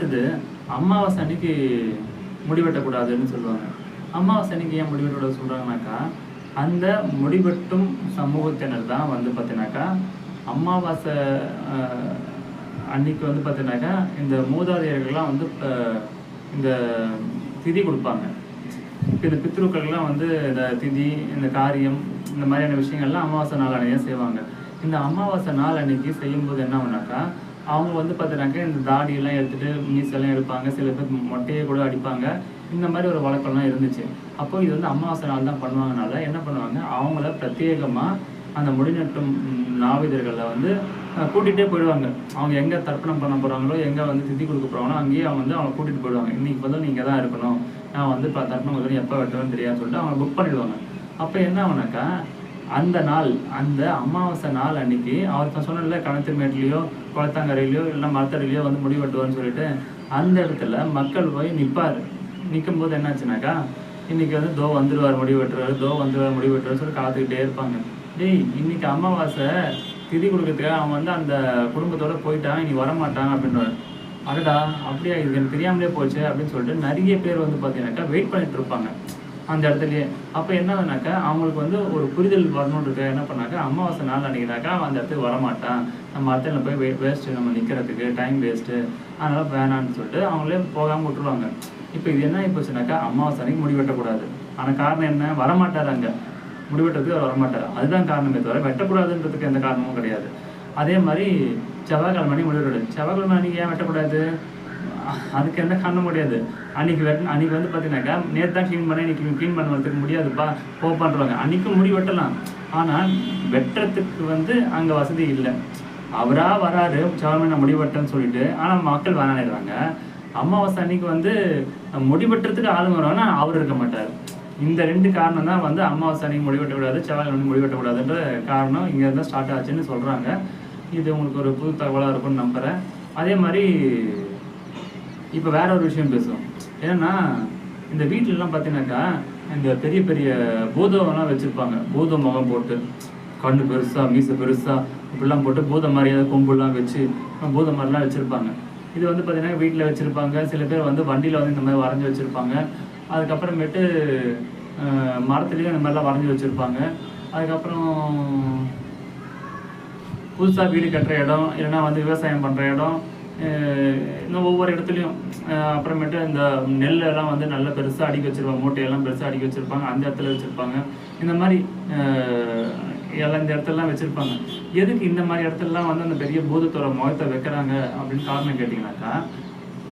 அடுத்தது அமாவாசை அன்னைக்கு முடிவெட்டக்கூடாதுன்னு சொல்லுவாங்க. அமாவாசை அன்னைக்கு ஏன் முடிவெட்டக்கூடாது சொல்கிறாங்கனாக்கா, அந்த முடிவெட்டும் சமூகத்தினர் தான் வந்து பார்த்தீங்கன்னாக்கா அமாவாசை அன்னைக்கு வந்து பார்த்தீங்கன்னாக்கா இந்த மூதாதையர்கள்லாம் வந்து இந்த திதி கொடுப்பாங்க. இந்த பித்ருக்கள்லாம் வந்து இந்த திதி, இந்த காரியம், இந்த மாதிரியான விஷயங்கள்லாம் அமாவாசை நாள் அன்னைக்கு செய்வாங்க. இந்த அமாவாசை நாள் அன்னைக்கு செய்யும்போது என்ன ஆகுனாக்கா, அவங்க வந்து பார்த்தீங்கன்னாக்கா இந்த தாடியெல்லாம் எடுத்துகிட்டு மீசெல்லாம் எடுப்பாங்க. சில பேர் மொட்டையை கூட அடிப்பாங்க. இந்த மாதிரி ஒரு வழக்கம்லாம் இருந்துச்சு. அப்போ இது வந்து அமாவாசை நாள் தான் பண்ணுவாங்கனால என்ன பண்ணுவாங்க, அவங்கள பிரத்யேகமாக அந்த முடிநட்டும் நாவிதர்களில் வந்து கூட்டிகிட்டே போயிடுவாங்க. அவங்க எங்கே தர்ப்பணம் பண்ண போகிறாங்களோ, எங்கே வந்து திதி கொடுக்க போகிறாங்களோ அங்கேயே அவங்க வந்து அவங்க கூட்டிகிட்டு போயிடுவாங்க. இன்றைக்கி வந்து நீங்கள் தான் இருக்கணும், நான் வந்து இப்போ தர்ப்பணம் கொடுக்கணும், எப்போ வெட்டுவேன்னு தெரியாதுன்னு சொல்லிட்டு அவங்க புக் பண்ணிடுவாங்க. அப்போ என்ன ஆகுனாக்கா, அந்த நாள் அந்த அமாவாசை நாள் அன்னைக்கு அவர் சொன்னல கணத்திருமேட்லேயோ குளத்தாங்கரையிலையோ இல்லை மரத்தடியிலையோ வந்து முடி வெட்டுவார்னு சொல்லிட்டு அந்த இடத்துல மக்கள் போய் நிற்பார். நிற்கும்போது என்னாச்சுனாக்கா, இன்றைக்கி வந்து தோ வந்துடுவார் முடி வெட்டுறாரு, தோ வந்துடுவார் முடி வெட்டுறாரு சொல்லி காத்துக்கிட்டே இருப்பாங்க. டேய், இன்னைக்கு அமாவாசை திதி கொடுக்கறதுக்கு அவன் வந்து அந்த குடும்பத்தோடு போயிட்டான், இனி வரமாட்டான் அப்படின்றாரு. அடடா, அப்படியா, இது எனக்கு தெரியாமலே போச்சு அப்படின்னு சொல்லிட்டு நிறைய பேர் வந்து பார்த்தீங்கன்னாக்கா வெயிட் பண்ணிட்டு இருப்பாங்க அந்த இடத்துலையே. அப்போ என்ன ஆகுனாக்கா, அவங்களுக்கு வந்து ஒரு புரிதல் வரணுன்றதுக்கு என்ன பண்ணாக்கா, அமாவாசை நாள் அன்றைக்கினாக்கா அந்த இடத்துக்கு வரமாட்டான், நம்ம இடத்துல போய் வேஸ்ட்டு, நம்ம நிற்கிறதுக்கு டைம் வேஸ்ட்டு, அதனால் வேணான்னு சொல்லிட்டு அவங்களே போகாமல் விட்டுருவாங்க. இப்போ இது என்ன ஆகிப்போச்சுனாக்கா, அமாவாசை அன்னைக்கு முடி வெட்டக்கூடாது. ஆனால் காரணம் என்ன, வரமாட்டார், அங்கே முடிவெட்டுறதுக்கு அவர் வரமாட்டார். அதுதான் காரணமே தவிர வெட்டக்கூடாதுன்றதுக்கு எந்த காரணமும் கிடையாது. அதே மாதிரி செவ்வாய்க்கிழமை அன்னைக்கு முடிவெட்டு, செவ்வாய்க்கிழமை அன்றைக்கி ஏன் வெட்டக்கூடாது, அதுக்கு எந்த காரணம் முடியாது. அன்றைக்கி அன்றைக்கி வந்து பார்த்தீங்கன்னாக்கா நேற்று தான் க்ளீன் பண்ண, இன்றைக்கி க்ளீன் பண்ணுறதுக்கு முடியாதுப்பா, பண்ணுறாங்க. அன்றைக்கும் முடி வெட்டலாம், ஆனால் வெட்டுறதுக்கு வந்து அங்கே வசதி இல்லை. அவராக வராரு செவ்வாய்க்கிழமை நான் முடி வெட்டேன்னு சொல்லிட்டு, ஆனால் மக்கள் வேணாடுறாங்க. அமாவாசை அன்னைக்கு வந்து முடி வெட்டுறதுக்கு ஆளுங்க வருவாங்க, அவர் இருக்க மாட்டார். இந்த ரெண்டு காரணம் தான் வந்து அமாவாசை அன்னைக்கு முடி வெட்டக்கூடாது, செவ்வாய்க்கிழமை முடி வெட்டக்கூடாதுன்ற காரணம் இங்கே இருந்தால் ஸ்டார்ட் ஆச்சுன்னு சொல்கிறாங்க. இது உங்களுக்கு ஒரு புது தகவலாக இருக்கும்னு நம்புகிறேன். அதே மாதிரி இப்போ வேற ஒரு விஷயம் பேசுவோம். ஏன்னா இந்த வீட்டிலலாம் பார்த்தீங்கன்னாக்கா இந்த பெரிய பெரிய பூதம்லாம் வச்சுருப்பாங்க. பூத முகம் போட்டு, கண்ணு பெருசாக, மீசை பெருசாக இப்படிலாம் போட்டு பூதம் மாதிரியாவது கொம்புலாம் வச்சு பூதம் மாதிரிலாம் வச்சுருப்பாங்க. இது வந்து பார்த்தீங்கன்னா வீட்டில் வச்சுருப்பாங்க. சில பேர் வந்து வண்டியில் வந்து இந்த மாதிரி வரைஞ்சி வச்சுருப்பாங்க. அதுக்கப்புறமேட்டு மரத்துலேயும் இந்த மாதிரிலாம் வரைஞ்சி வச்சுருப்பாங்க. அதுக்கப்புறம் புதுசாக வீடு கட்டுற இடம், இல்லைன்னா வந்து விவசாயம் பண்ணுற இடம், இன்னும் ஒவ்வொரு இடத்துலையும் அப்புறமேட்டு இந்த நெல்லெல்லாம் வந்து நல்லா பெருசாக அடுக்கி வச்சுருப்பாங்க, மூட்டையெல்லாம் பெருசாக அடுக்கி வச்சுருப்பாங்க, அந்த இடத்துல வச்சுருப்பாங்க. இந்த மாதிரி எல்லாம் இந்த இடத்துலலாம் வச்சுருப்பாங்க. எதுக்கு இந்த மாதிரி இடத்துலலாம் வந்து அந்த பெரிய பூதத்தோட முகத்தை வைக்கிறாங்க அப்படின்னு காரணம் கேட்டிங்கனாக்கா,